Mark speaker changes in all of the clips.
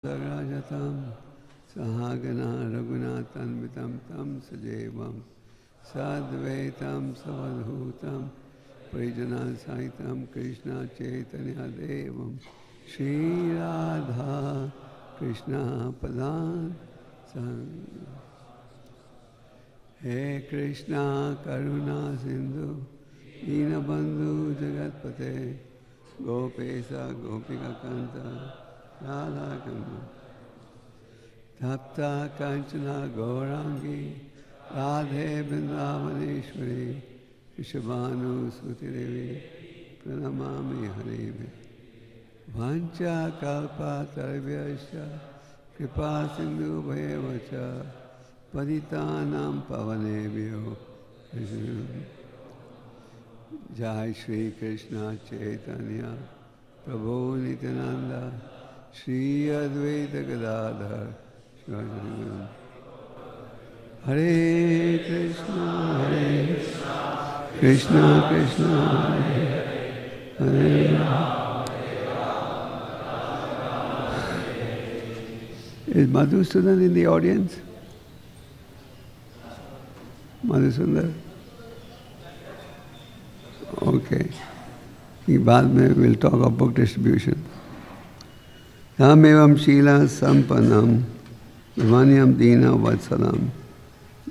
Speaker 1: Rajatam Sahagana Raghunathanvitam Tam Sajevam Sadvaitam Savadhutam Prijana Saitam Krishna Chaitanya Devam Shri Radha Krishna Padan He Krishna Karuna Sindhu Dinabandhu Jagatpate Gopesa Gopika Kanta Radha Kanta Tapta Kanchana Gaurangi Radhe Vrindavaneshwari Vishabhanu Sutidevi Pranamami Harive Vancha Kalpa Tarvyasya Kripa Sindhu Bhayavacha Paditanam Pavanebhyo Jai Shri Krishna Chaitanya Prabhu Nityananda Shri Advaita Gadadhar Hare Krishna Krishna Krishna Hare Is Madhusudan in the audience? Madhusundar? Okay. बाद में we'll talk about book distribution. Tamevam Shila Sampanam Vanyam Dina Vatsalam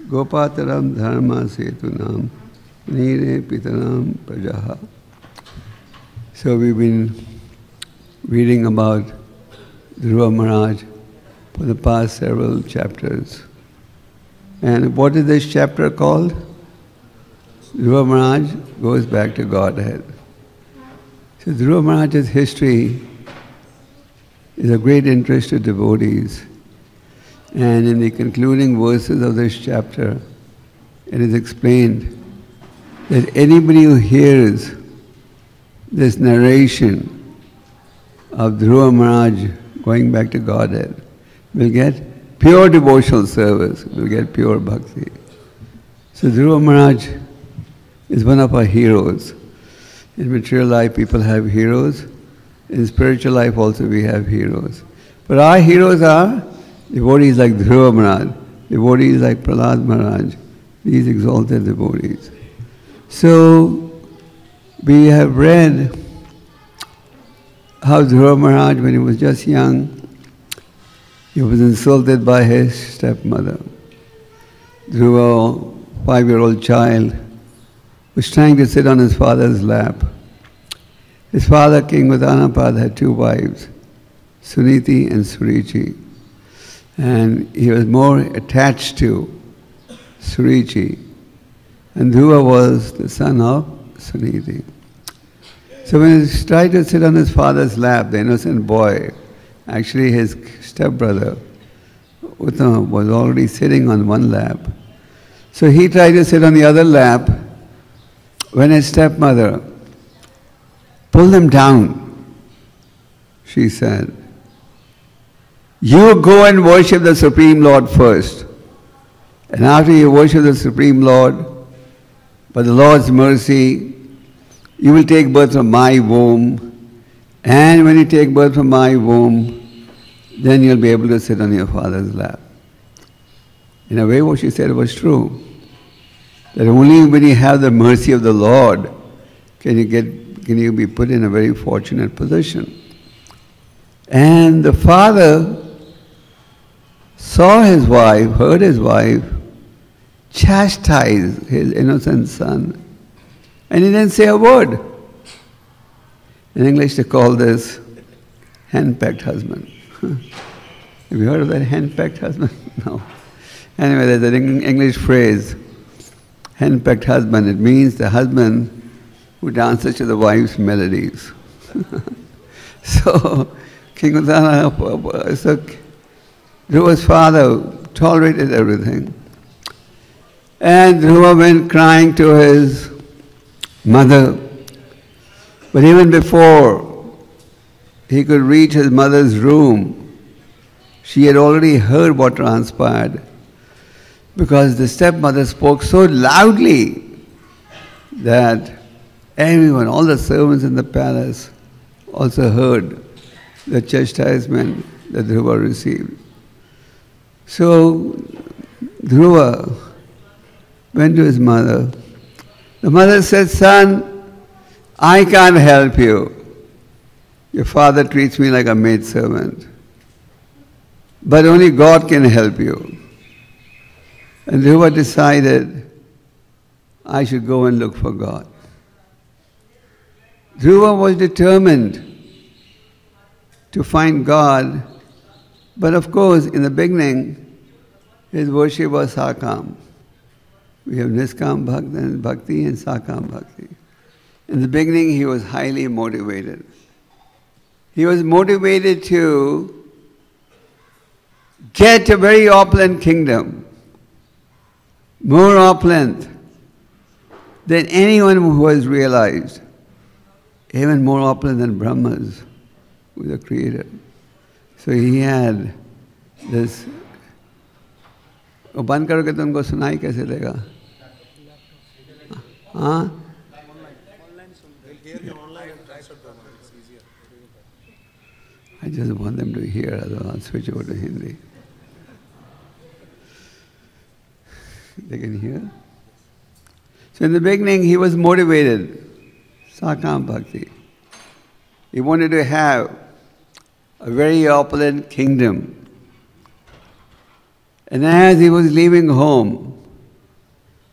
Speaker 1: Gopataram Dharma Setunam Nire Pitaram Prajaha. So we've been reading about Dhruv Maharaj for the past several chapters. And what is this chapter called? Dhruv Maharaj goes back to Godhead. So Dhruv Maharaj's history is of great interest to devotees. And in the concluding verses of this chapter, it is explained that anybody who hears this narration of Dhruv Maharaj going back to Godhead will get pure devotional service, will get pure bhakti. So Dhruv Maharaj is one of our heroes. In material life people have heroes. In spiritual life also we have heroes. But our heroes are devotees like Dhruv Maharaj, devotees like Prahlad Maharaj, these exalted devotees. So we have read how Dhruv Maharaj, when he was just young, he was insulted by his stepmother. Dhruva, 5-year-old child, was trying to sit on his father's lap. His father, King Udanapad, had 2 wives, Suniti and Surichi. And he was more attached to Surichi. And Dhruva was the son of Suniti. So when he tried to sit on his father's lap, the innocent boy, actually his stepbrother, Uttama, was already sitting on one lap. So he tried to sit on the other lap when his stepmother pulled him down. She said, "You go and worship the Supreme Lord first. And after you worship the Supreme Lord, by the Lord's mercy, you will take birth from my womb. And when you take birth from my womb, then you'll be able to sit on your father's lap." In a way, what she said was true. That only when you have the mercy of the Lord can you be put in a very fortunate position. And the father saw his wife, heard his wife, chastise his innocent son. And he didn't say a word. In English they call this hen-pecked husband. Have you heard of that hen-pecked husband? No. Anyway, there's an English phrase, hen-pecked husband. It means the husband who dances to the wife's melodies. So, King Uddana, Dhruva's father tolerated everything. And Dhruva went crying to his mother. But even before he could reach his mother's room, she had already heard what transpired. Because the stepmother spoke so loudly that all the servants in the palace also heard the chastisement that Dhruva received. So Dhruva went to his mother. The mother said, "Son, I can't help you. Your father treats me like a maidservant. But only God can help you." And Dhruva decided, I should go and look for God. Dhruva was determined to find God, but of course, in the beginning, his worship was Sakam. We have Niskam Bhakti and Sakam Bhakti. In the beginning, he was highly motivated. He was motivated to get a very opulent kingdom, more opulent than anyone who has realized, even more opulent than Brahmas, who is the creator. So he had this. वो बंद करोगे तो उनको सुनाई कैसे देगा? हाँ? I just want them to hear, otherwise I'll switch over to Hindi. They can hear? So in the beginning he was motivated, Sakam Bhakti. He wanted to have a very opulent kingdom. And as he was leaving home,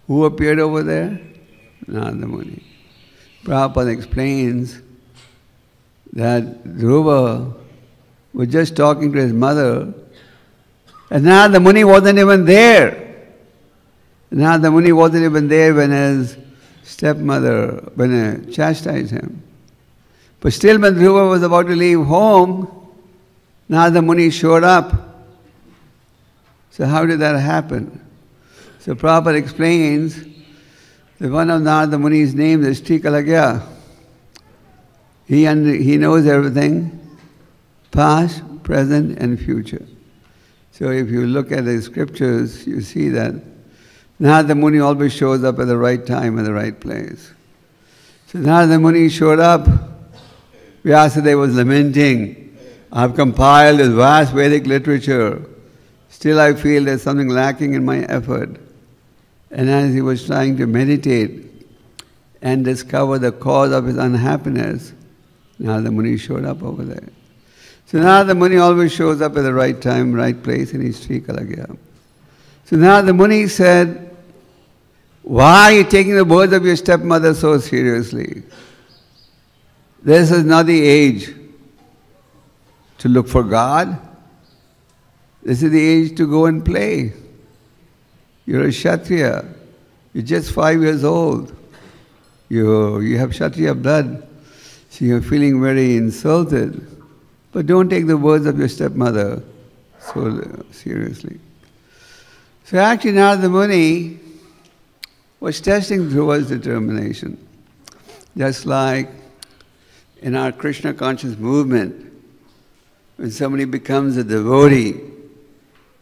Speaker 1: who appeared over there? Narada Muni. Prabhupada explains that Dhruva was just talking to his mother, and Narada Muni wasn't even there. Narada Muni wasn't even there when his stepmother, chastised him. But still when Dhruva was about to leave home, Narada Muni showed up. So how did that happen? So Prabhupada explains that one of Narada Muni's names is Trikalagya. He knows everything, past, present and future. So if you look at the scriptures, you see that Narada Muni always shows up at the right time and the right place. So Narada Muni showed up. Vyasadeva was lamenting, I have compiled this vast Vedic literature. Still I feel there's something lacking in my effort. And as he was trying to meditate and discover the cause of his unhappiness, Narada Muni showed up over there. So Narada Muni always shows up at the right time, right place, and he's Sri Kalagya. So Narada Muni said, why are you taking the words of your stepmother so seriously? This is not the age to look for God. This is the age to go and play. You're a Kshatriya. You're just 5 years old. You have Kshatriya blood. So you're feeling very insulted. But don't take the words of your stepmother so seriously. So actually Narada Muni was testing Dhruva's determination. Just like in our Krishna conscious movement, when somebody becomes a devotee,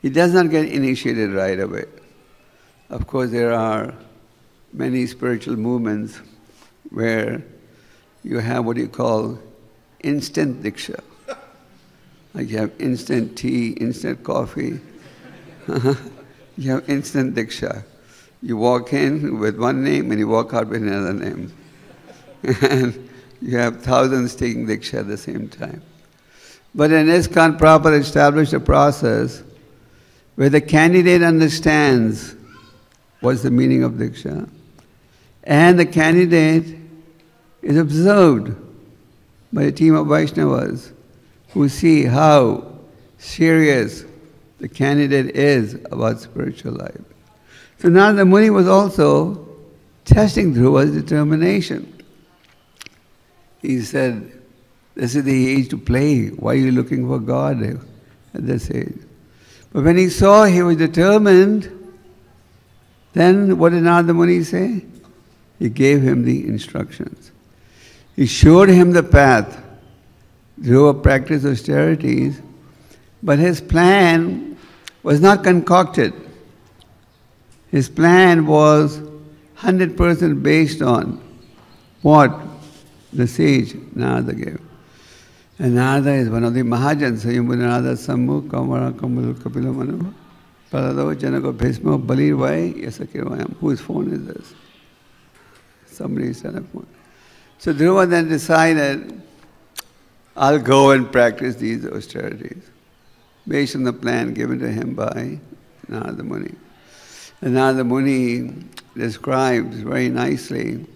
Speaker 1: he does not get initiated right away. Of course, there are many spiritual movements where you have what you call instant diksha. Like you have instant tea, instant coffee. You have instant diksha. You walk in with one name and you walk out with another name. And you have thousands taking diksha at the same time. But in ISKCON, Prabhupada established a process where the candidate understands what's the meaning of diksha, and the candidate is observed by a team of Vaishnavas who see how serious the candidate is about spiritual life. So Narada Muni was also testing Dhruva's determination. He said, this is the age to play. Why are you looking for God at this age? But when he saw he was determined, then what did Narada Muni say? He gave him the instructions. He showed him the path. Dhruva practiced austerities, but his plan was not concocted. His plan was 100% based on what the sage Narada gave. And Narada is one of the Mahajans. So you Narada Sammu, Kamara, Kamalu, Kapila Manu, Parado, Janako, Bhismo, Balir, why? Yes, Akirvayam. Whose phone is this? Somebody's telephone. So Dhruva then decided, I'll go and practice these austerities based on the plan given to him by Narada Muni. And Narada Muni describes very nicely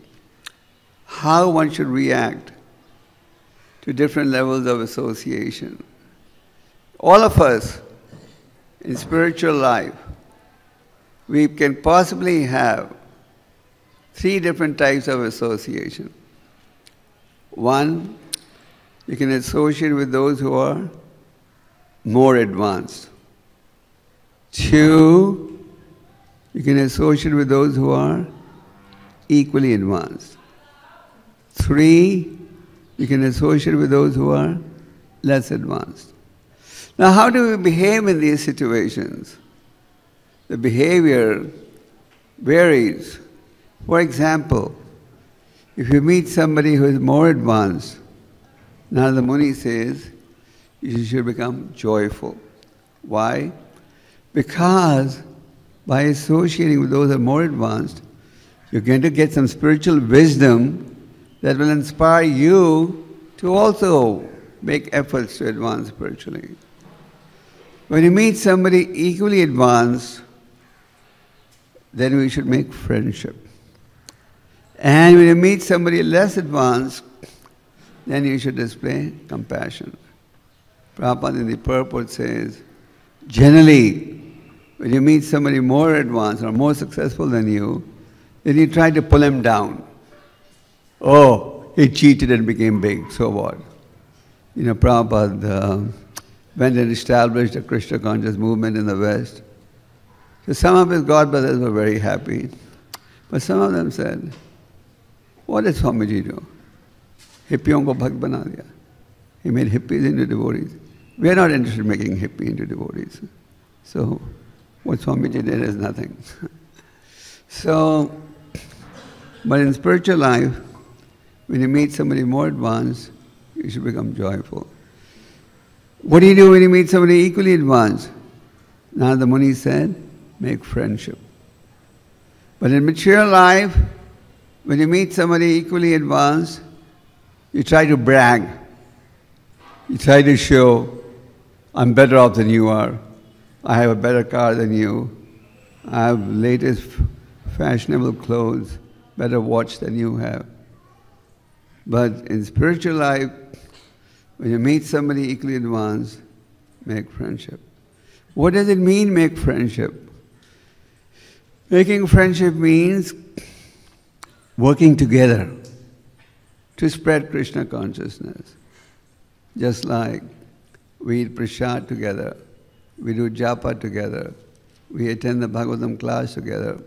Speaker 1: how one should react to different levels of association. All of us in spiritual life, we can possibly have 3 different types of association. 1, you can associate with those who are more advanced. 2, you can associate with those who are equally advanced. 3, you can associate with those who are less advanced. Now, how do we behave in these situations? The behavior varies. For example, if you meet somebody who is more advanced, Narada Muni says, you should become joyful. Why? Because by associating with those who are more advanced, you're going to get some spiritual wisdom that will inspire you to also make efforts to advance spiritually. When you meet somebody equally advanced, then we should make friendship. And when you meet somebody less advanced, then you should display compassion. Prabhupada in the purport says, generally, when you meet somebody more advanced or more successful than you, then you try to pull him down. Oh, he cheated and became big, so what? You know, Prabhupada went and established a Krishna conscious movement in the West. So some of his god brothers were very happy. But some of them said, what did Swamiji do? Hippiyon ko bhakt bana diya. He made hippies into devotees. We are not interested in making hippie into devotees. So what Swamiji did is nothing. So, but in spiritual life, when you meet somebody more advanced, you should become joyful. What do you do when you meet somebody equally advanced? Narada Muni said, make friendship. But in mature life, when you meet somebody equally advanced, you try to brag. You try to show, I'm better off than you are. I have a better car than you. I have latest fashionable clothes, better watch than you have. But in spiritual life, when you meet somebody equally advanced, make friendship. What does it mean, make friendship? Making friendship means working together to spread Krishna consciousness. Just like we eat prasad together, we do japa together, we attend the Bhagavatam class together,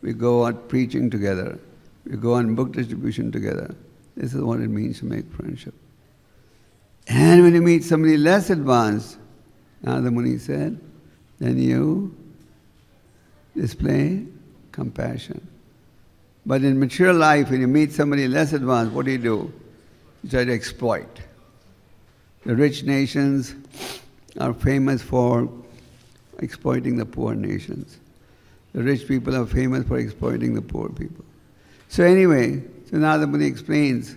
Speaker 1: we go out preaching together, we go on book distribution together. This is what it means to make friendship. And when you meet somebody less advanced, Narada Muni said, then you display compassion. But in mature life, when you meet somebody less advanced, what do? You try to exploit. The rich nations are famous for exploiting the poor nations. The rich people are famous for exploiting the poor people. So anyway, so Narada Muni explains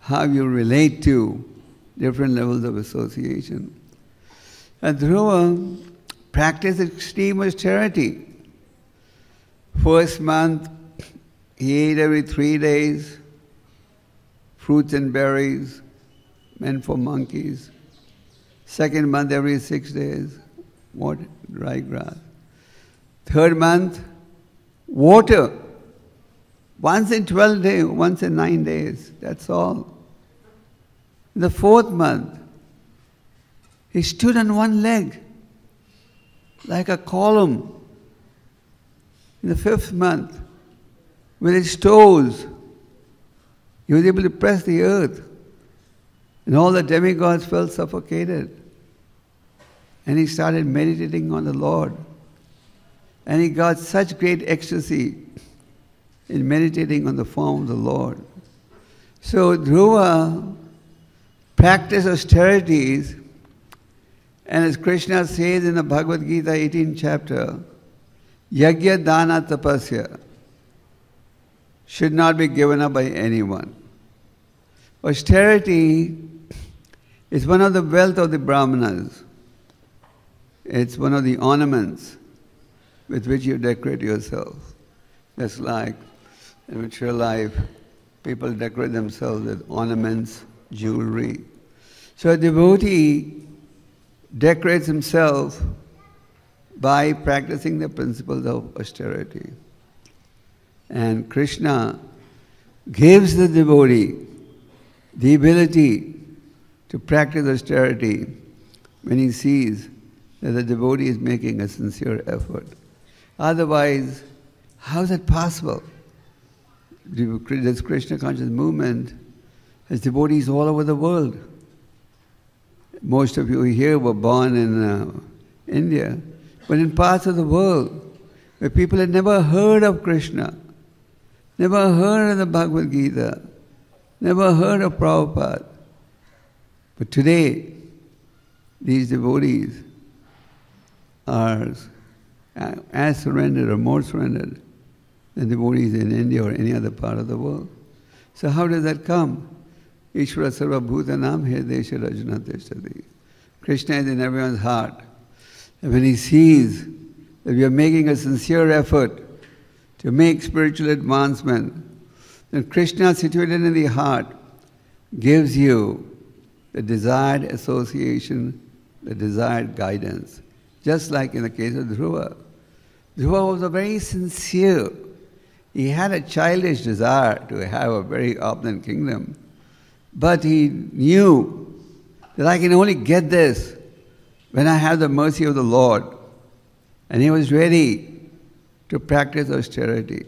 Speaker 1: how you relate to different levels of association. And Dhruva practiced extreme austerity. First month, he ate every 3 days, fruits and berries, meant for monkeys. Second month, every 6 days, what? Dry grass. Third month, water. Once in 12 days, once in 9 days, that's all. The fourth month, he stood on one leg, like a column. In the fifth month, with his toes, he was able to press the earth. And all the demigods felt suffocated. And he started meditating on the Lord. And he got such great ecstasy in meditating on the form of the Lord. So Dhruva practice austerities, and as Krishna says in the Bhagavad Gita 18th chapter, Yajna Dana Tapasya should not be given up by anyone. Austerity is one of the wealth of the Brahmanas. It's one of the ornaments with which you decorate yourself. Just like in mature life, people decorate themselves with ornaments, jewelry. So a devotee decorates himself by practicing the principles of austerity. And Krishna gives the devotee the ability to practice austerity when he sees that the devotee is making a sincere effort. Otherwise, how is that possible? This Krishna conscious movement has devotees all over the world. Most of you here were born in India, but in parts of the world where people had never heard of Krishna, never heard of the Bhagavad Gita, never heard of Prabhupada. But today, these devotees are as surrendered or more surrendered than devotees in India or any other part of the world. So how does that come? Ishvara sarva bhutanam hirdesha rajana tishtati. Krishna is in everyone's heart. And when he sees that we are making a sincere effort to make spiritual advancement, then Krishna situated in the heart gives you the desired association, the desired guidance. Just like in the case of Dhruva. Dhruva was a very sincere. He had a childish desire to have a very opulent kingdom. But he knew that I can only get this when I have the mercy of the Lord. And he was ready to practice austerity.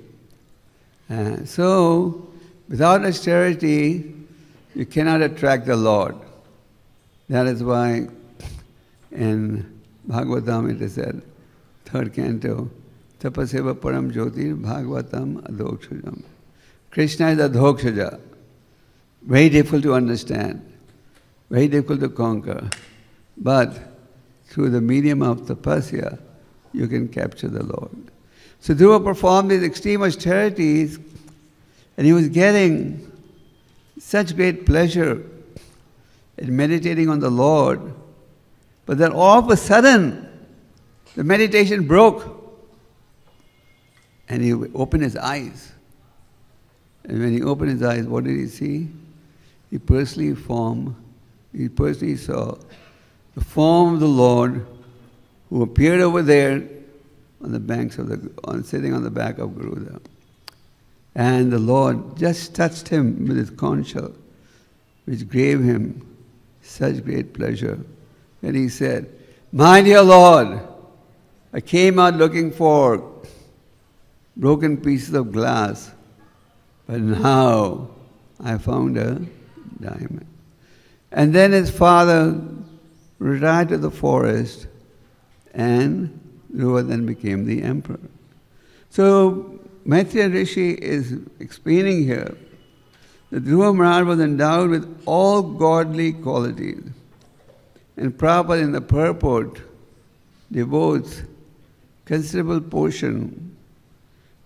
Speaker 1: So, without austerity, you cannot attract the Lord. That is why in Bhagavatam it is said, 3rd canto, Tapaseva Param Jyotir Bhagavatam Adhokshajam. Krishna is Adhokshaja. Very difficult to understand, very difficult to conquer. But through the medium of tapasya, you can capture the Lord. So Dhruva performed these extreme austerities, and he was getting such great pleasure in meditating on the Lord. But then all of a sudden, the meditation broke. And he opened his eyes. And when he opened his eyes, what did he see? He personally saw the form of the Lord who appeared over there on the banks of sitting on the back of Garuda. And the Lord just touched him with his conch shell, which gave him such great pleasure. And he said, "My dear Lord, I came out looking for broken pieces of glass, but now I found a diamond." And then his father retired to the forest, and Dhruva then became the emperor. So Maitreya Rishi is explaining here that Dhruva Maharaj was endowed with all godly qualities. And Prabhupada in the purport devotes considerable portion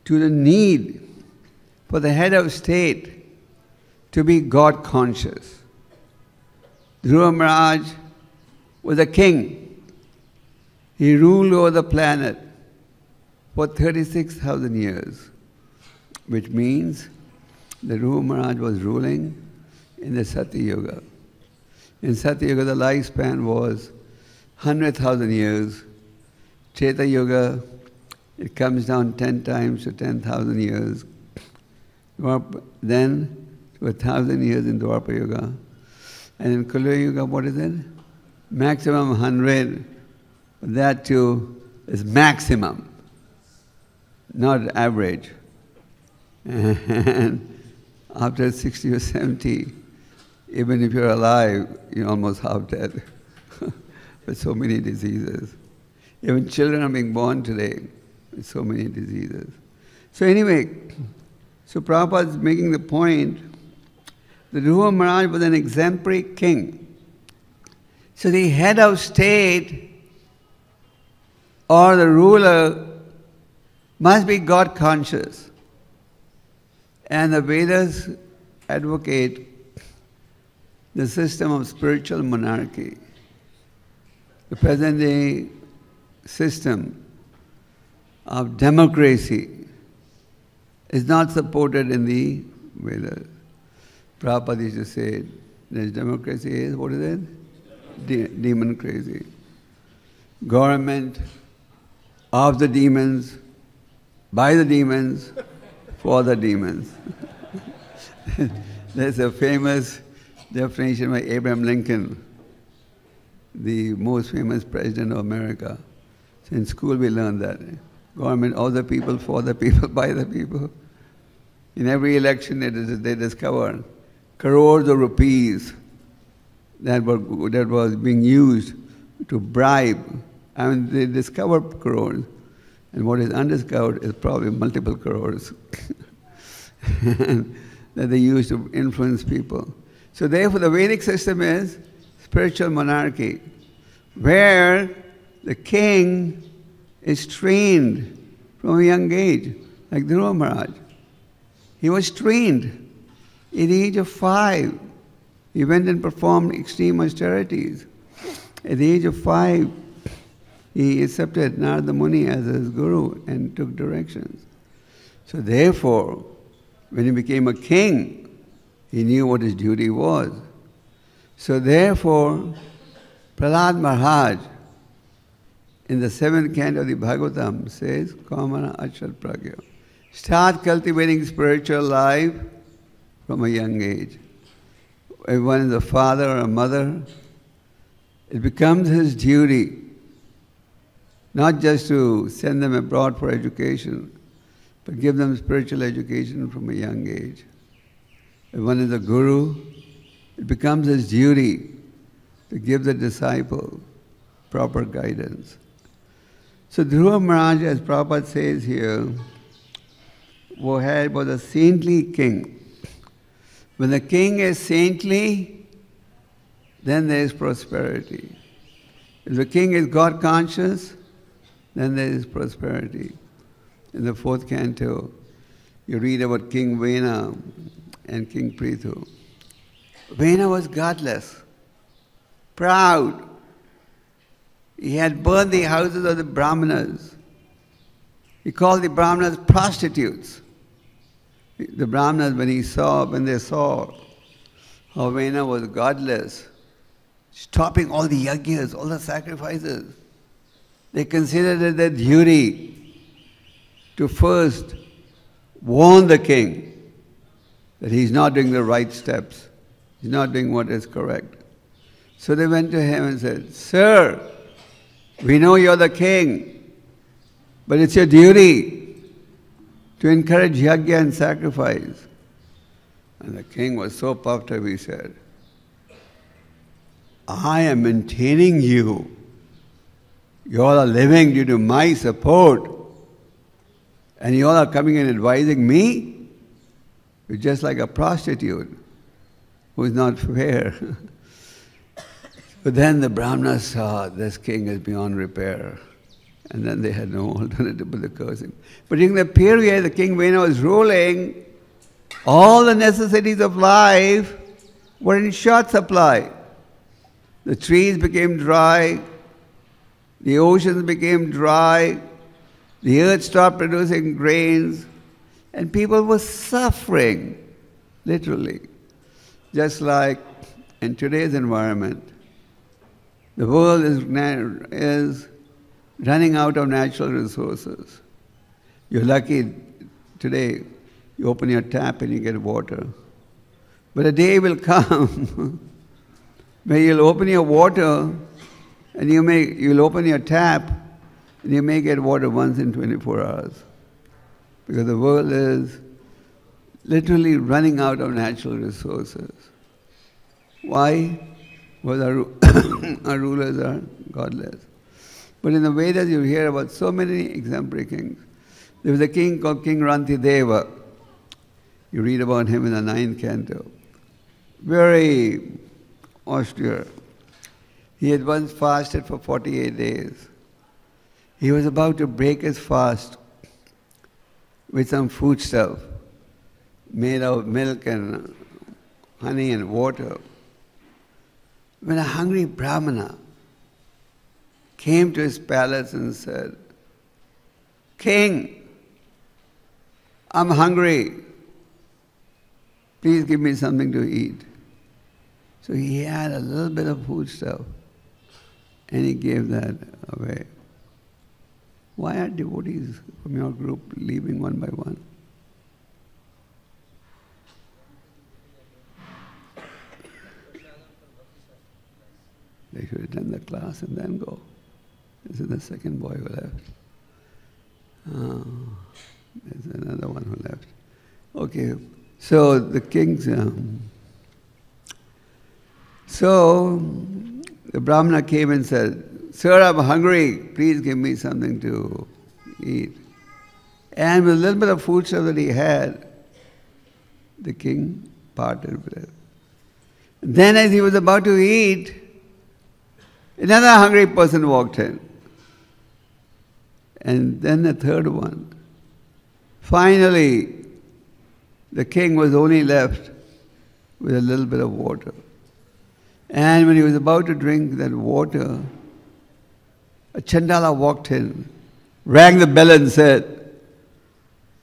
Speaker 1: to the need for the head of state to be God conscious. Dhruva Maharaj was a king. He ruled over the planet for 36,000 years, which means that Dhruva Maharaj was ruling in the Satya Yuga. In Satya Yuga, the lifespan was 100,000 years. Treta Yuga, it comes down 10 times to 10,000 years. Then to 1,000 years in Dwapara Yuga. And in Kali Yuga, what is it? Maximum 100. That too is maximum, not average. And after 60 or 70, even if you're alive, you're almost half dead with so many diseases. Even children are being born today with so many diseases. So anyway, so Prabhupada is making the point The Dhruv Maharaj was an exemplary king. So the head of state or the ruler must be God conscious. And the Vedas advocate the system of spiritual monarchy. The present day system of democracy is not supported in the Vedas. Prabhupada used to say, this democracy is, what is it? Demon crazy. Government of the demons, by the demons, for the demons. There's a famous definition by Abraham Lincoln, the most famous president of America. So in school we learned that. Government of the people, for the people, by the people. In every election they discovered crores of rupees that was being used to bribe. I mean, they discovered crores. And what is undiscovered is probably multiple crores that they use to influence people. So therefore the Vedic system is spiritual monarchy, where the king is trained from a young age, like Dhruv Maharaj. He was trained at the age of 5. He went and performed extreme austerities. At the age of 5, he accepted Narada Muni as his guru and took directions. So therefore, when he became a king, he knew what his duty was. So therefore, Prahlad Maharaj, in the 7th canto of the Bhagavatam, says, Kamana Achal Pragya. Start cultivating spiritual life from a young age. If one is a father or a mother, it becomes his duty not just to send them abroad for education, but give them spiritual education from a young age. If one is a guru, it becomes his duty to give the disciple proper guidance. So Dhruv Maharaj, as Prabhupada says here, was a saintly king. When the king is saintly, then there is prosperity. If the king is God conscious, then there is prosperity. In the 4th canto, you read about King Vena and King Prithu. Vena was godless, proud. He had burned the houses of the Brahmanas. He called the Brahmanas prostitutes. The Brahmanas, when they saw how Vena was godless, stopping all the yajnas, all the sacrifices, they considered it their duty to first warn the king that he's not doing the right steps. He's not doing what is correct. So they went to him and said, Sir, we know you're the king, but it's your duty to encourage yajna and sacrifice. And the king was so puffed up, he said, I am maintaining you. You all are living due to my support. And you all are coming and advising me? You're just like a prostitute who is not fair. But then the Brahmanas saw this king is beyond repair. And then they had no alternative but to curse him. But during the period the King Vena was ruling, all the necessities of life were in short supply. The trees became dry, the oceans became dry, the earth stopped producing grains, and people were suffering, literally. Just like in today's environment, the world is running out of natural resources. You're lucky today, you open your tap and you get water. But a day will come where you'll open your water and you'll open your tap and you may get water once in 24 hours. Because the world is literally running out of natural resources. Why? Because our rulers are godless. But in the Vedas you hear about so many exemplary kings. There was a king called King Rantideva. You read about him in the 9th canto. very austere. He had once fasted for 48 days. He was about to break his fast with some foodstuff made of milk and honey and water. When a hungry Brahmana came to his palace and said, "King, I'm hungry. Please give me something to eat." So he had a little bit of foodstuff and he gave that away. Why are devotees from your group leaving one by one? They should attend the class and then go. This is the second boy who left. There's another one who left. Okay, so the king's... So the Brahmana came and said, "Sir, I'm hungry. Please give me something to eat." And with a little bit of food stuff that he had, the king parted with it. Then as he was about to eat, another hungry person walked in. And then the third one. Finally, the king was only left with a little bit of water. And when he was about to drink that water, a Chandala walked in, rang the bell and said,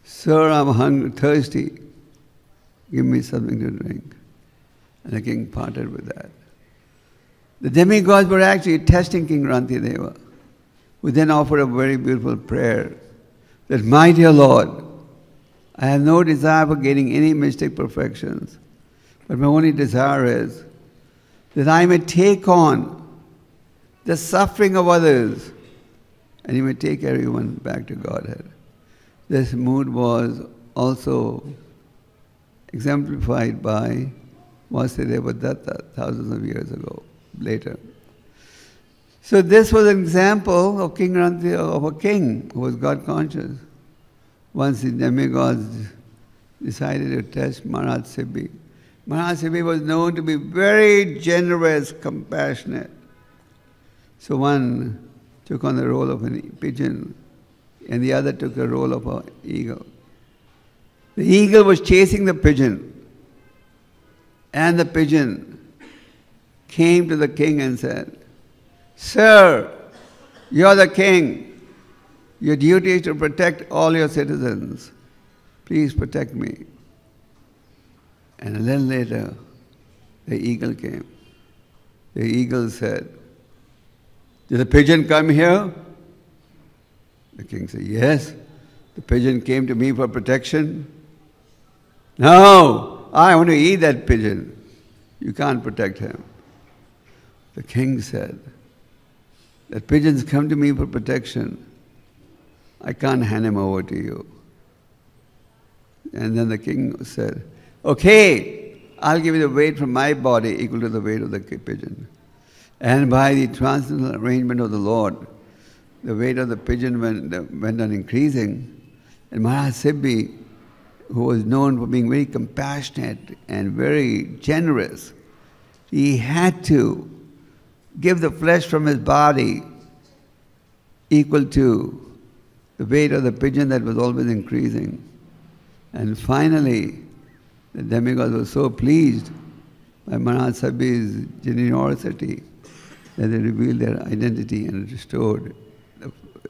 Speaker 1: "Sir, I'm thirsty. Give me something to drink." And the king parted with that. The demigods were actually testing King Rantideva, who then offered a very beautiful prayer that, "My dear Lord, I have no desire for gaining any mystic perfections, but my only desire is that I may take on the suffering of others and you may take everyone back to Godhead." This mood was also exemplified by Vasudeva Datta thousands of years ago, later. So this was an example of of a king who was God conscious. Once the demigods decided to test Maharaj Siddhi. Maharaj Siddhi was known to be very generous, compassionate. So one took on the role of a pigeon and the other took the role of an eagle. The eagle was chasing the pigeon and the pigeon came to the king and said, "Sir, you're the king. Your duty is to protect all your citizens. Please protect me." And a little later, the eagle came. The eagle said, "Did the pigeon come here?" The king said, "Yes, the pigeon came to me for protection." "No, I want to eat that pigeon. You can't protect him." The king said, "That pigeons come to me for protection. I can't hand him over to you." And then the king said, "Okay, I'll give you the weight from my body equal to the weight of the pigeon." And by the transcendental arrangement of the Lord, the weight of the pigeon went on increasing. And Maharaj Siddhi, who was known for being very compassionate and very generous, he had to give the flesh from his body equal to the weight of the pigeon that was always increasing. And finally, the demigods were so pleased by Maharaj Siddhi's generosity that they revealed their identity and restored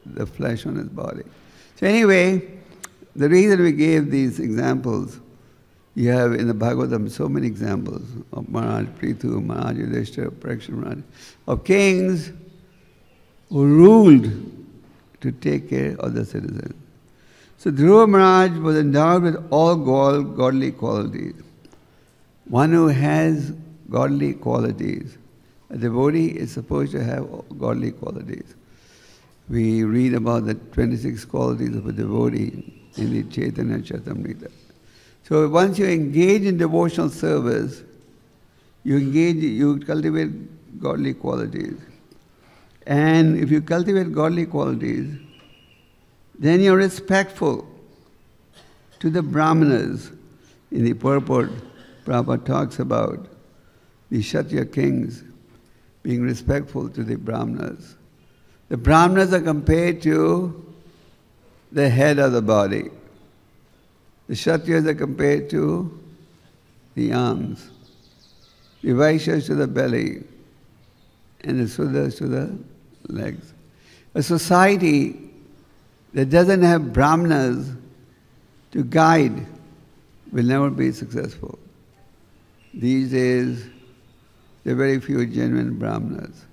Speaker 1: the flesh on his body. So anyway, the reason we gave these examples, you have in the Bhagavatam so many examples of Maharaj Prithu, Maharaj Yudhishthira, Parikshit Maharaj, of kings who ruled to take care of the citizens. So Dhruv Maharaj was endowed with all godly qualities. One who has godly qualities, a devotee is supposed to have godly qualities. We read about the 26 qualities of a devotee in the Chaitanya Charitamrita. So once you engage in devotional service, you cultivate godly qualities. And if you cultivate godly qualities, then you're respectful to the Brahmanas. In the purport, Prabhupada talks about the Kshatriya kings being respectful to the Brahmanas. The Brahmanas are compared to the head of the body. The Kshatriyas are compared to the arms. The Vaishyas to the belly. And the Sudras to the legs. A society that doesn't have Brahmanas to guide will never be successful. These days, there are very few genuine Brahmanas.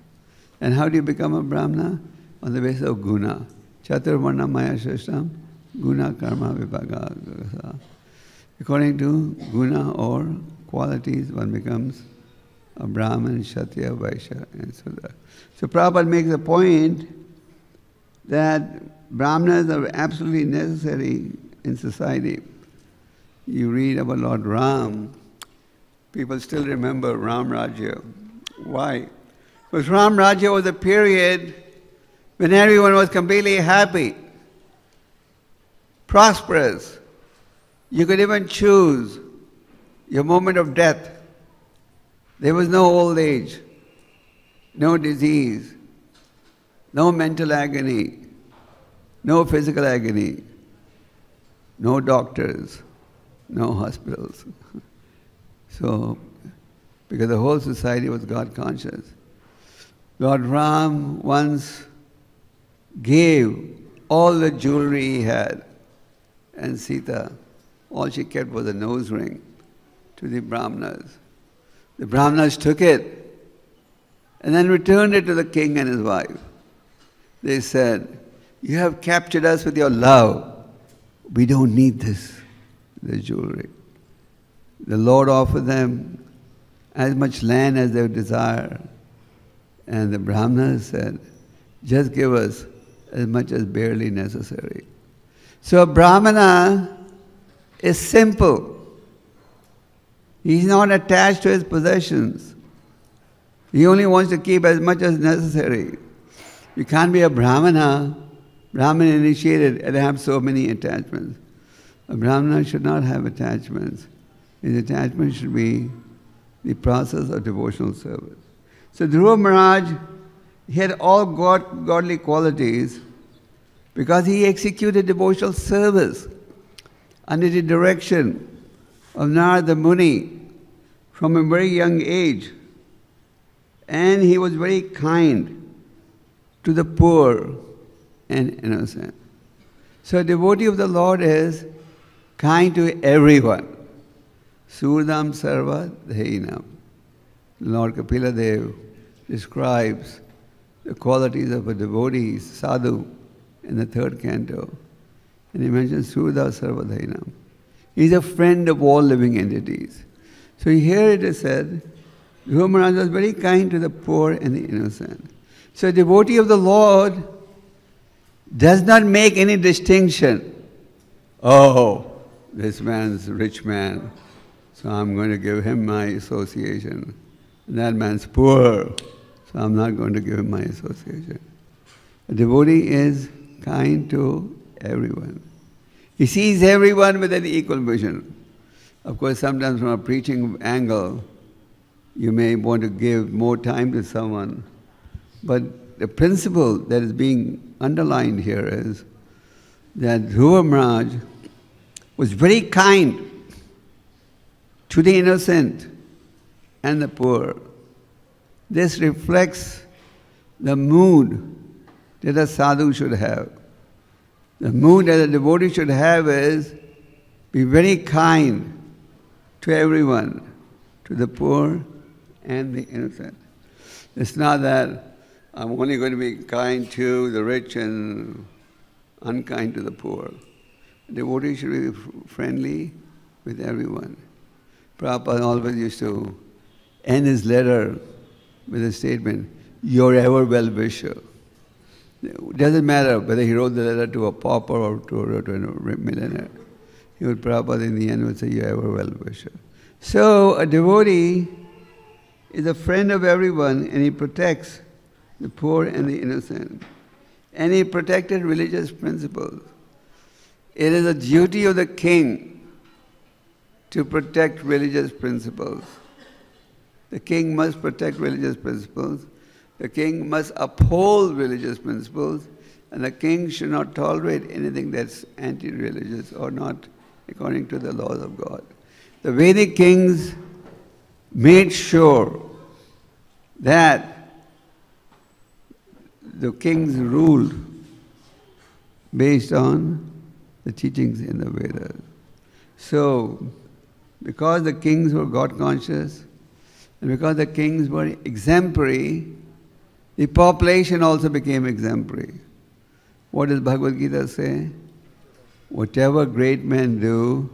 Speaker 1: And how do you become a Brahmana? On the basis of guna. Chaturvarna maya shashtam, guna karma vibhaga. According to guna or qualities, one becomes a Brahman, Kshatriya, Vaishya, and Sudra. So Prabhupada makes a point that Brahmanas are absolutely necessary in society. You read about Lord Ram, people still remember Ram Rajya. Why? Because Ram Rajya was a period when everyone was completely happy, prosperous. You could even choose your moment of death. There was no old age, no disease, no mental agony, no physical agony, no doctors, no hospitals. So, because the whole society was God conscious. Lord Ram once gave all the jewelry he had, and Sita, all she kept was a nose ring to the Brahmanas. The Brahmanas took it and then returned it to the king and his wife. They said, "You have captured us with your love. We don't need this jewelry." The Lord offered them as much land as they desire. And the Brahmanas said, "Just give us as much as barely necessary." So a Brahmana is simple. He's not attached to his possessions. He only wants to keep as much as necessary. You can't be a Brahman initiated, and have so many attachments. A Brahmana should not have attachments. His attachment should be the process of devotional service. So Dhruv Maharaj, he had all godly qualities because he executed devotional service under the direction of Narada Muni from a very young age. And he was very kind to the poor and innocent. So a devotee of the Lord is kind to everyone. Surdam sarva dhainam. Lord Kapila Dev describes the qualities of a devotee, sadhu, in the 3rd canto. And he mentions Surda sarva dhainam. He's a friend of all living entities. So here it is said, Dhruv Maharaj was very kind to the poor and the innocent. So a devotee of the Lord does not make any distinction. Oh, this man's a rich man, so I'm going to give him my association. And that man's poor, so I'm not going to give him my association. A devotee is kind to everyone. He sees everyone with an equal vision. Of course, sometimes from a preaching angle, you may want to give more time to someone. But the principle that is being underlined here is that Dhruv Maharaj was very kind to the innocent and the poor. This reflects the mood that a sadhu should have. The mood that a devotee should have is be very kind to everyone, to the poor and the innocent. It's not that I'm only going to be kind to the rich and unkind to the poor. A devotee should be friendly with everyone. Prabhupada always used to end his letter with a statement, "Your ever well-wisher." It doesn't matter whether he wrote the letter to a pauper or to a millionaire. He would, Prabhupada in the end would say, "Your ever well-wisher." So a devotee is a friend of everyone, and he protects the poor and the innocent. And he protected religious principles. It is a duty of the king to protect religious principles. The king must protect religious principles. The king must uphold religious principles. And the king should not tolerate anything that's anti-religious or not according to the laws of God. The Vedic kings made sure that the kings ruled based on the teachings in the Vedas. So, because the kings were God conscious, and because the kings were exemplary, the population also became exemplary. What does Bhagavad Gita say? Whatever great men do,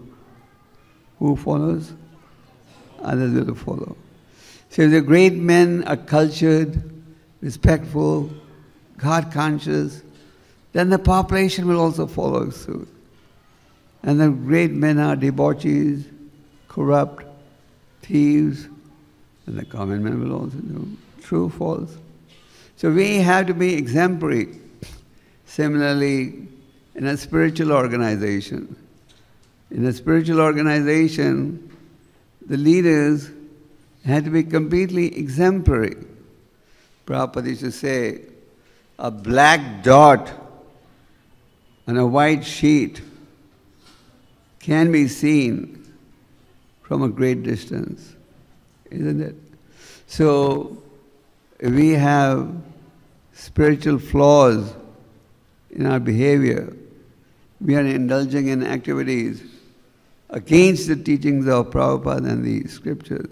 Speaker 1: who follows? Others will follow. So if the great men are cultured, respectful, God conscious, then the population will also follow suit. And the great men are debauchees, corrupt, thieves, and the common man will also do. True, false. So we have to be exemplary. Similarly, in a spiritual organization, the leaders had to be completely exemplary. Prabhupada used to say, a black dot on a white sheet can be seen from a great distance, isn't it? So, if we have spiritual flaws in our behavior, we are indulging in activities against the teachings of Prabhupada and the scriptures,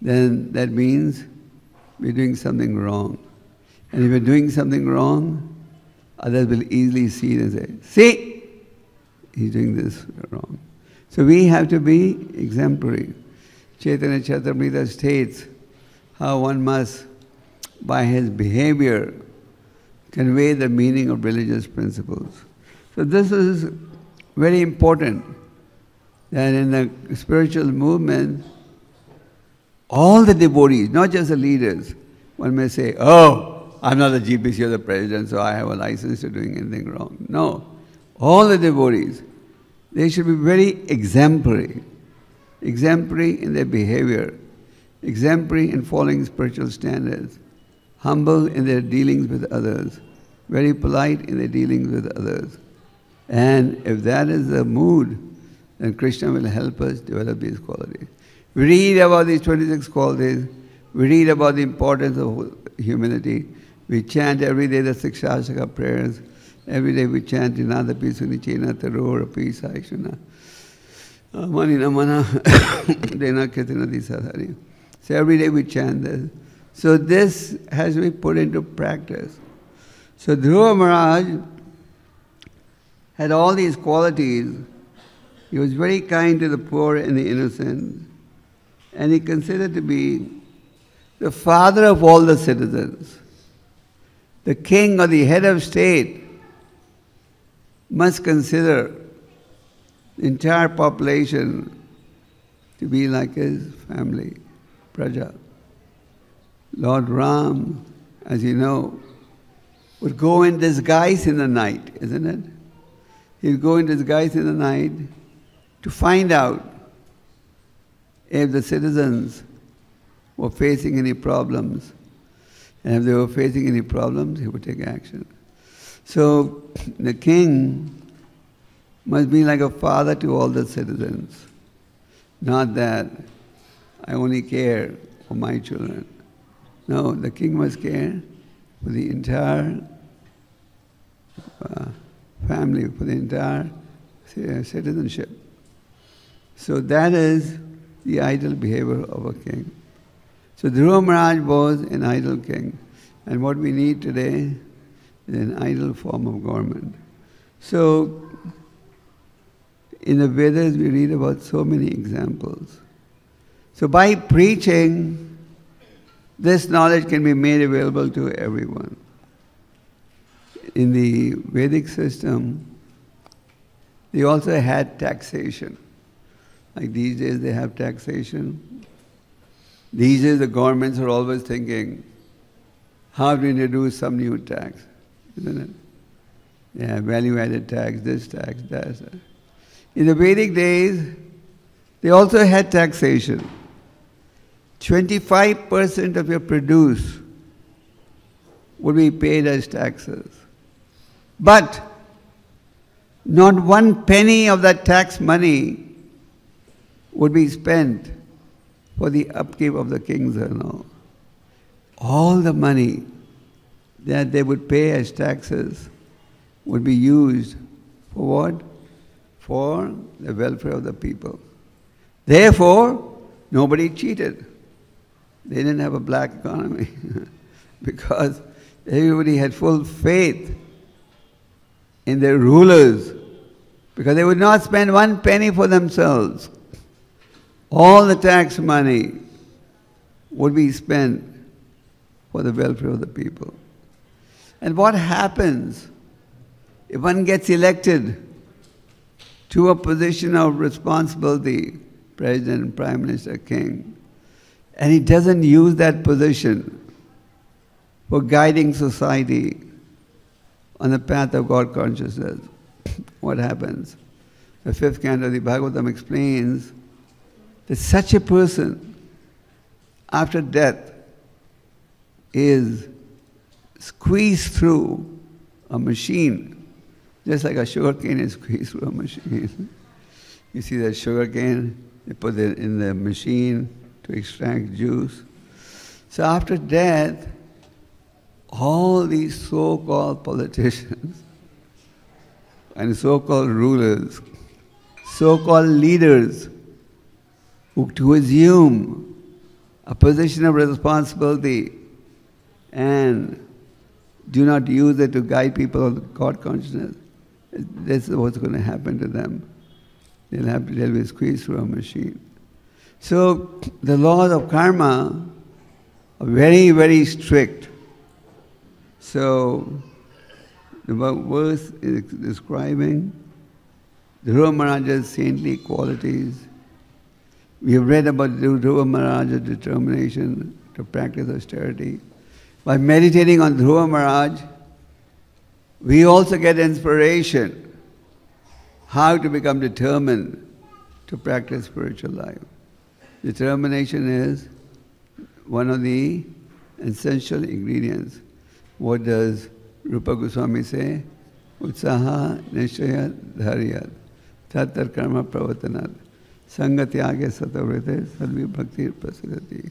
Speaker 1: then that means we're doing something wrong. And if we're doing something wrong, others will easily see it and say, see, he's doing this wrong. So we have to be exemplary. Chaitanya Charitamrita states how one must, by his behavior, convey the meaning of religious principles. So this is very important, that in the spiritual movement, all the devotees, not just the leaders, one may say, oh, I'm not the GPC or the president, so I have a license to doing anything wrong. No. All the devotees, they should be very exemplary. Exemplary in their behavior, exemplary in following spiritual standards, humble in their dealings with others, very polite in their dealings with others. And if that is the mood, then Krishna will help us develop these qualities. We read about these 26 qualities, we read about the importance of humility, we chant every day the Sikshashaka prayers, every day we chant Inadapi Sunichena Tarora Pisa Ikshana Manina Mana Dena Ketina Disadhari. So every day we chant this. So this has to be put into practice. So Dhruv Maharaj had all these qualities. He was very kind to the poor and the innocent, and he considered to be the father of all the citizens. The king or the head of state must consider the entire population to be like his family, Praja. Lord Ram, as you know, would go in disguise in the night, isn't it? He'd go in disguise in the night to find out if the citizens were facing any problems. And if they were facing any problems, he would take action. So the king must be like a father to all the citizens. Not that I only care for my children. No, the king must care for the entire family, for the entire citizenship. So that is the ideal behavior of a king. So Dhruv Maharaj was an ideal king. And what we need today is an ideal form of government. So in the Vedas we read about so many examples. So by preaching, this knowledge can be made available to everyone. In the Vedic system, they also had taxation. Like these days they have taxation. These days the governments are always thinking, how do we introduce some new tax? Isn't it? Yeah, value-added tax, this tax, that. In the Vedic days, they also had taxation. 25% of your produce would be paid as taxes. But not one penny of that tax money would be spent for the upkeep of the kings and all. All the money that they would pay as taxes would be used for what? For the welfare of the people. Therefore, nobody cheated. They didn't have a black economy because everybody had full faith in their rulers, because they would not spend one penny for themselves. All the tax money would be spent for the welfare of the people. And what happens if one gets elected to a position of responsibility, president, prime minister, king, and he doesn't use that position for guiding society on the path of God consciousness? What happens? The 5th canto of the Bhagavatam explains that such a person, after death, is squeezed through a machine, just like a sugar cane is squeezed through a machine. You see that sugar cane, they put it in the machine to extract juice. So after death, all these so-called politicians and so-called rulers, so-called leaders who to assume a position of responsibility and do not use it to guide people on God consciousness, this is what's going to happen to them. They'll be squeezed through a machine. So the laws of karma are very, very strict. So the verse is describing Dhruv Maharaj's saintly qualities. We have read about Dhruv Maharaj's determination to practice austerity. By meditating on Dhruv Maharaj, we also get inspiration how to become determined to practice spiritual life. Determination is one of the essential ingredients. What does Rupa Goswami say? Utsaha nishaya dharyat tattar karma pravatanat sangatyage satavrite sadvi bhakti prasidati.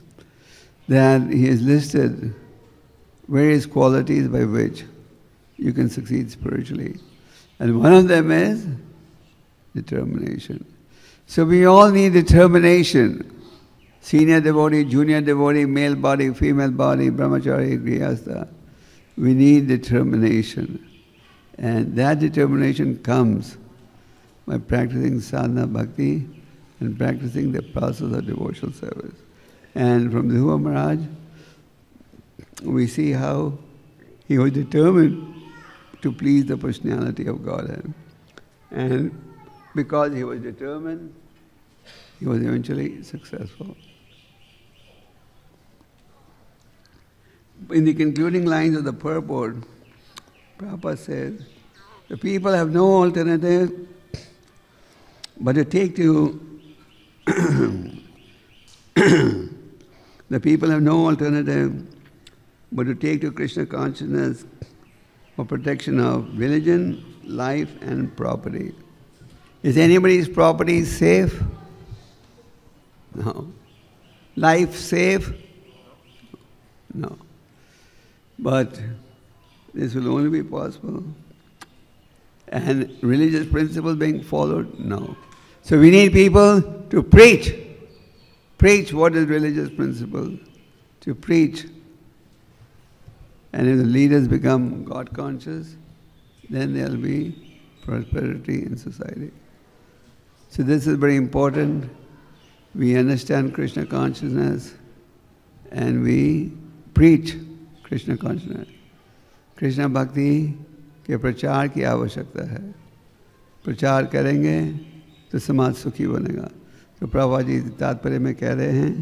Speaker 1: That he has listed various qualities by which you can succeed spiritually. And one of them is determination. So we all need determination. Senior devotee, junior devotee, male body, female body, brahmachari, grihastha. We need determination. And that determination comes by practicing sadhana bhakti and practicing the process of devotional service. And from Dhruv Maharaj, we see how he was determined to please the personality of Godhead. And because he was determined, he was eventually successful. In the concluding lines of the purport, Prabhupada says, the people have no alternative but to take to the people have no alternative but to take to Krishna consciousness for protection of religion, life and property. Is anybody's property safe? No. Life safe? No. But this will only be possible. And religious principles being followed? No. So we need people to preach. Preach what is religious principle. To preach. And if the leaders become God conscious, then there will be prosperity in society. So this is very important. We understand Krishna consciousness and we preach Krishna consciousness. Krishna Bhakti के प्रचार की आवश्यकता है. प्रचार करेंगे तो समाज सुखी बनेगा. तो प्रभुपाद जी तात्पर्य में कह रहे हैं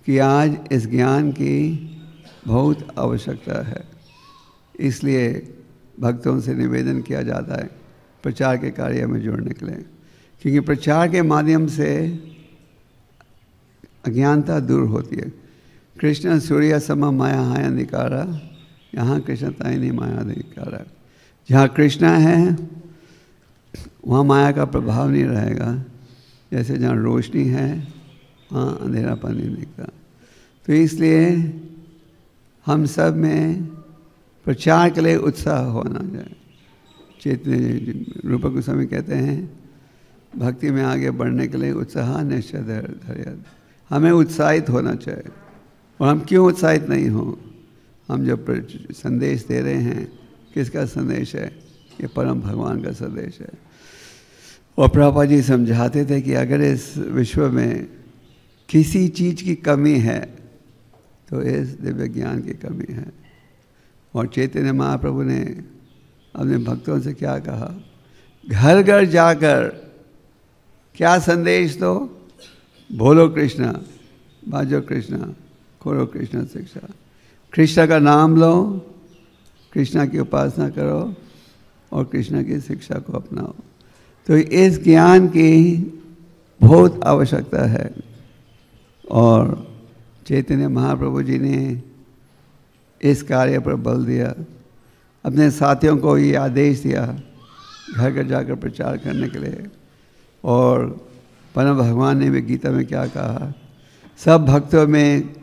Speaker 1: कि आज इस ज्ञान की बहुत आवश्यकता है. इसलिए भक्तों से निवेदन किया जाता है प्रचार के कार्य में जुड़ने के लिए, क्योंकि प्रचार के माध्यम से अज्ञानता दूर होती है। कृष्ण सूर्य सम माया हाया निकारा, यहाँ कृष्णता ही नहीं माया निकारा। जहाँ कृष्णा है वहाँ माया का प्रभाव नहीं रहेगा, जैसे जहाँ रोशनी है वहाँ अंधेरापन नहीं दिखता। तो इसलिए हम सब में प्रचार के लिए उत्साह होना चाहिए। चैतन्य रूप गोस्वामी कहते हैं भक्ति में आगे बढ़ने के लिए उत्साह निश्चय धैर्य, हमें उत्साहित होना चाहिए। और हम क्यों उत्साहित नहीं हों? हम जब संदेश दे रहे हैं, किसका संदेश है? ये परम भगवान का संदेश है। और प्रभुपाद जी समझाते थे कि अगर इस विश्व में किसी चीज़ की कमी है तो इस दिव्य ज्ञान की कमी है। और चैतन्य महाप्रभु ने अपने भक्तों से क्या कहा? घर घर जाकर क्या संदेश दो? बोलो कृष्णा, बाजो कृष्णा, खोलो कृष्णा शिक्षा। कृष्णा का नाम लो, कृष्णा की उपासना करो और कृष्णा की शिक्षा को अपनाओ। तो इस ज्ञान की बहुत आवश्यकता है। और चैतन्य महाप्रभु जी ने इस कार्य पर बल दिया, अपने साथियों को ये आदेश दिया घर घर जाकर प्रचार करने के लिए। और परम भगवान ने भी गीता में क्या कहा? सब भक्तों में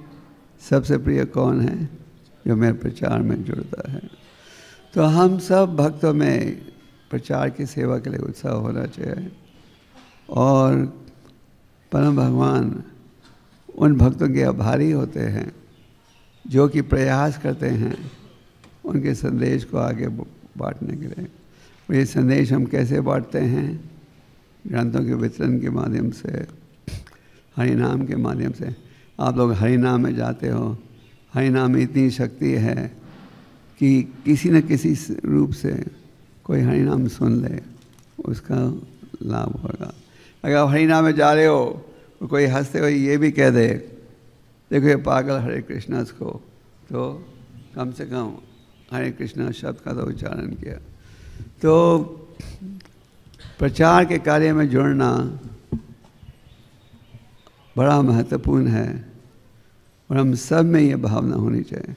Speaker 1: सबसे प्रिय कौन है? जो मेरे प्रचार में जुड़ता है। तो हम सब भक्तों में प्रचार की सेवा के लिए उत्साह होना चाहिए। और परम भगवान उन भक्तों के आभारी होते हैं जो कि प्रयास करते हैं उनके संदेश को आगे बांटने के लिए। और ये संदेश हम कैसे बांटते हैं? ग्रंथों के वितरण के माध्यम से, हरि नाम के माध्यम से। आप लोग हरि नाम में जाते हो, हरि नाम में इतनी शक्ति है कि किसी न किसी रूप से कोई हरि नाम सुन ले, उसका लाभ होगा। अगर आप हरि नाम में जा रहे हो तो कोई हंसते हुए ये भी कह दे, देखो ये पागल हरे कृष्णा को, तो कम से कम हरे कृष्णा शब्द का तो उच्चारण किया। तो प्रचार के कार्य में जुड़ना बड़ा महत्वपूर्ण है और हम सब में ये भावना होनी चाहिए।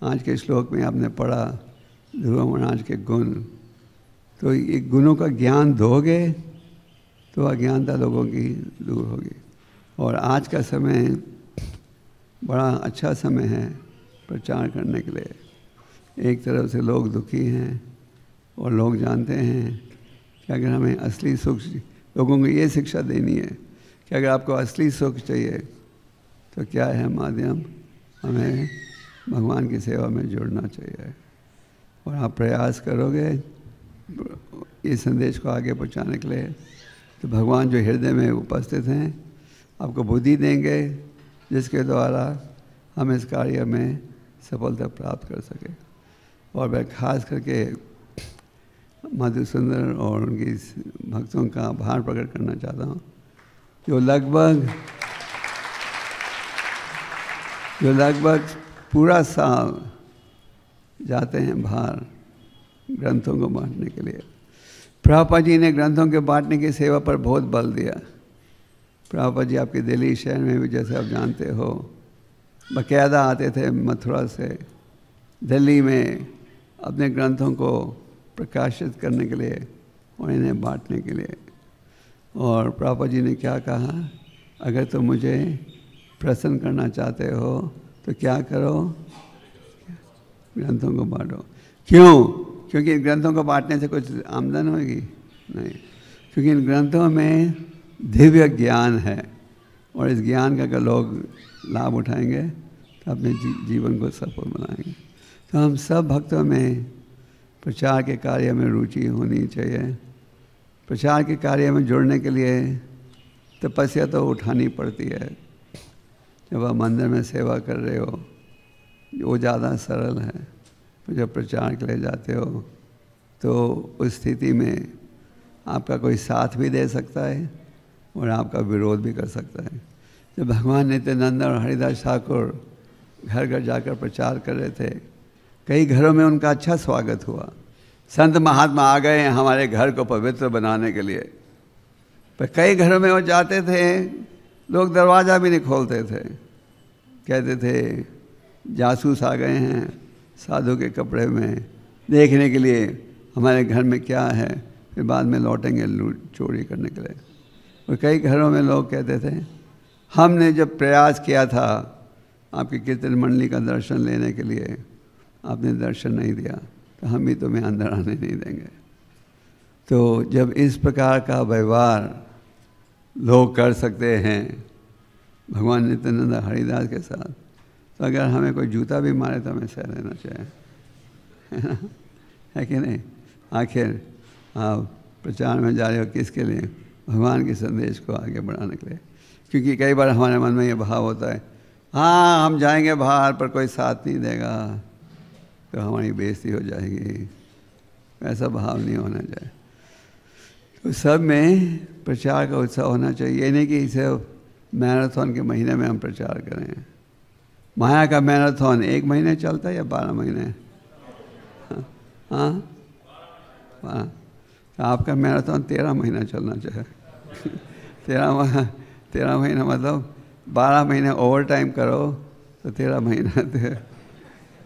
Speaker 1: आज के श्लोक में आपने पढ़ा ध्रुव महाराज के गुण, तो ये गुणों का ज्ञान दोगे तो अज्ञानता लोगों की दूर होगी। और आज का समय बड़ा अच्छा समय है प्रचार करने के लिए। एक तरफ से लोग दुखी हैं और लोग जानते हैं कि अगर हमें असली सुख, लोगों को ये शिक्षा देनी है कि अगर आपको असली सुख चाहिए तो क्या है माध्यम? हमें भगवान की सेवा में जुड़ना चाहिए। और आप प्रयास करोगे इस संदेश को आगे पहुंचाने के लिए, तो भगवान जो हृदय में उपस्थित हैं आपको बुद्धि देंगे जिसके द्वारा हम इस कार्य में सफलता प्राप्त कर सकें। और मैं खास करके मधुसुंदर और उनकी भक्तों का आभार प्रकट करना चाहता हूँ जो लगभग पूरा साल जाते हैं बाहर ग्रंथों को बांटने के लिए। प्रभुपाद जी ने ग्रंथों के बांटने की सेवा पर बहुत बल दिया। प्रभुपाद जी आपके दिल्ली शहर में भी, जैसे आप जानते हो, बाकायदा आते थे मथुरा से दिल्ली में अपने ग्रंथों को प्रकाशित करने के लिए और इन्हें बांटने के लिए। और प्रभुपाद जी ने क्या कहा? अगर तुम मुझे प्रसन्न करना चाहते हो तो क्या करो? ग्रंथों को बांटो। क्यों? क्योंकि इन ग्रंथों को बांटने से कुछ आमदन होगी? नहीं, क्योंकि इन ग्रंथों में दिव्य ज्ञान है और इस ज्ञान का अगर लोग लाभ उठाएंगे तो अपने जीवन को सफल बनाएंगे। तो हम सब भक्तों में प्रचार के कार्य में रुचि होनी चाहिए। प्रचार के कार्य में जुड़ने के लिए तपस्या तो उठानी पड़ती है। जब आप मंदिर में सेवा कर रहे हो वो ज़्यादा सरल है, तो जब प्रचार के लिए जाते हो तो उस स्थिति में आपका कोई साथ भी दे सकता है और आपका विरोध भी कर सकता है। जब भगवान नित्यानंद और हरिदास ठाकुर घर घर जाकर प्रचार कर रहे थे, कई घरों में उनका अच्छा स्वागत हुआ। संत महात्मा आ गए हैं हमारे घर को पवित्र बनाने के लिए। पर कई घरों में वो जाते थे लोग दरवाज़ा भी नहीं खोलते थे, कहते थे जासूस आ गए हैं साधु के कपड़े में देखने के लिए हमारे घर में क्या है, फिर बाद में लौटेंगे लूट चोरी करने के लिए। और कई घरों में लोग कहते थे हमने जब प्रयास किया था आपकी कीर्तन मंडली का दर्शन लेने के लिए, आपने दर्शन नहीं दिया तो हम भी तुम्हें अंदर आने नहीं देंगे। तो जब इस प्रकार का व्यवहार लोग कर सकते हैं भगवान नित्यानंद हरिदास के साथ, तो अगर हमें कोई जूता भी मारे तो हमें सह लेना चाहिए, है ना, है कि नहीं। आखिर आप प्रचार में जा रहे हो किसके लिए? भगवान के संदेश को आगे बढ़ाने के लिए। क्योंकि कई बार हमारे मन में ये भाव होता है हाँ हम जाएंगे बाहर पर कोई साथ नहीं देगा तो हमारी बेइज्जती हो जाएगी, ऐसा भाव नहीं होना चाहिए। तो सब में प्रचार का उत्साह होना चाहिए। ये नहीं कि इसे मैराथन के महीने में हम प्रचार करें। माया का मैराथन 1 महीने चलता है या 12 महीने? हाँ, तो आपका मैराथन 13 महीना चलना चाहिए। 13 महीना मतलब 12 महीने ओवर टाइम करो तो 13 महीना थे,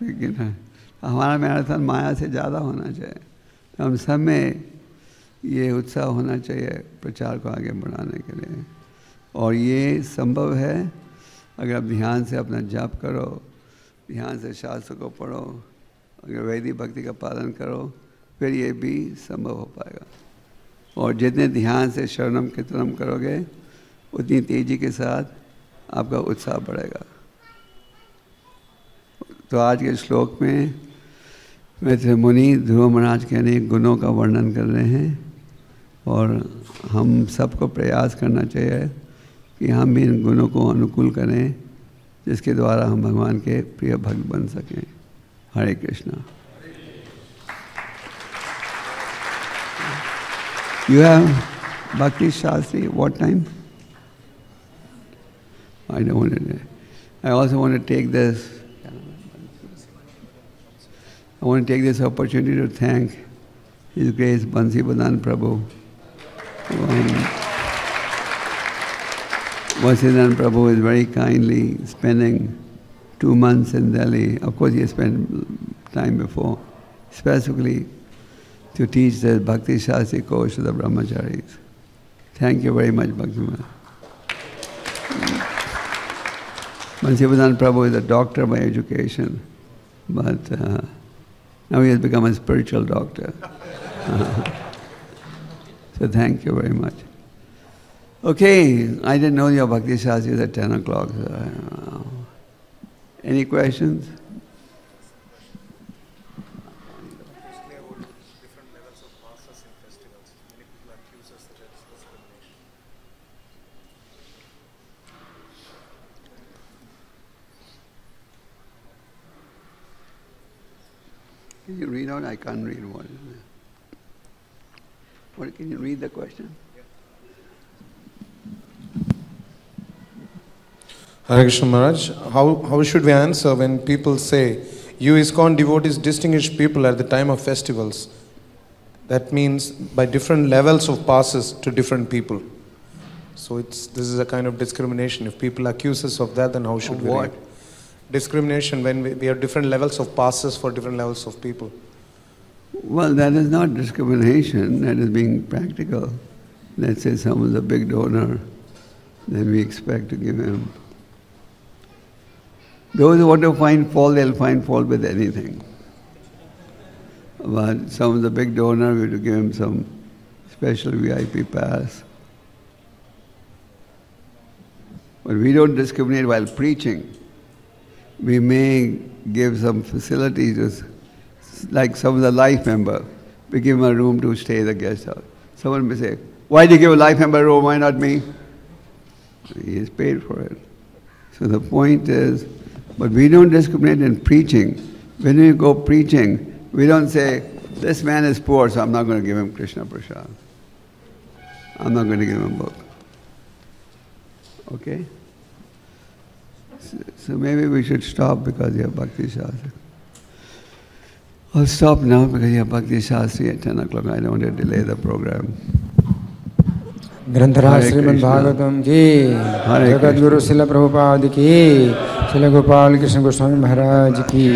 Speaker 1: लेकिन हमारा मैराथन माया से ज़्यादा होना चाहिए। तो हम सब में ये उत्साह होना चाहिए प्रचार को आगे बढ़ाने के लिए। और ये संभव है अगर आप ध्यान से अपना जाप करो, ध्यान से शास्त्र को पढ़ो, अगर वैदिक भक्ति का पालन करो, फिर ये भी संभव हो पाएगा। और जितने ध्यान से शरणम कीर्तनम करोगे उतनी तेज़ी के साथ आपका उत्साह बढ़ेगा। तो आज के श्लोक में वैसे मुनि ध्रुव महाराज कहने गुणों का वर्णन कर रहे हैं और हम सबको प्रयास करना चाहिए कि हम भी इन गुणों को अनुकूल करें जिसके द्वारा हम भगवान के प्रिय भक्त बन सकें। हरे Krishna. You have Bhakti Shastri, what time? I don't want to. I also want to take this. I want to take this opportunity to thank His Grace Bansi Badan Prabhu. Bansibadan Prabhu is very kindly spending 2 months in Delhi. Of course, he has spent time before, specifically to teach the Bhakti Shastri course to the Brahmacharis. Thank you very much, Bhakti Maharaj. Bansibadan Prabhu is a doctor by education, but now he has become a spiritual doctor. So thank you very much. Okay, I didn't know your Bhakti Shastri is at 10 o'clock. So any questions? Can you read out? I can't read what is it. What, can you read the question?
Speaker 2: Hare Krishna Maharaj, how should we answer when people say, you ISKCON devotees distinguish people at the time of festivals? That means by different levels of passes to different people. So this is a kind of discrimination. If people accuse us of that, then how should we react? Discrimination when we have different levels of passes for different levels of people.
Speaker 1: Well, that is not discrimination, that is being practical. Let's say someone's a big donor, then we expect to give him. Those who want to find fault, they'll find fault with anything. But someone's a big donor, we have to give him some special VIP pass. But we don't discriminate while preaching. We may give some facilities, like someone's a life member. We give him a room to stay in the guest house. Someone may say, why do you give a life member a room, why not me? He is paid for it. So the point is, but we don't discriminate in preaching. When we go preaching, we don't say, this man is poor, so I'm not going to give him Krishna Prasad. I'm not going to give him a book. Okay? So maybe we should stop because you have Bhakti Shastri. I'll stop now because you have Bhakti Shastri at 10 o'clock. I don't want to delay the program.
Speaker 3: ग्रंथराज Shrimad Bhagavatam की, जगत गुरु शिला प्रभुपाद की, शिला गोपाल कृष्ण गोस्वामी महाराज की।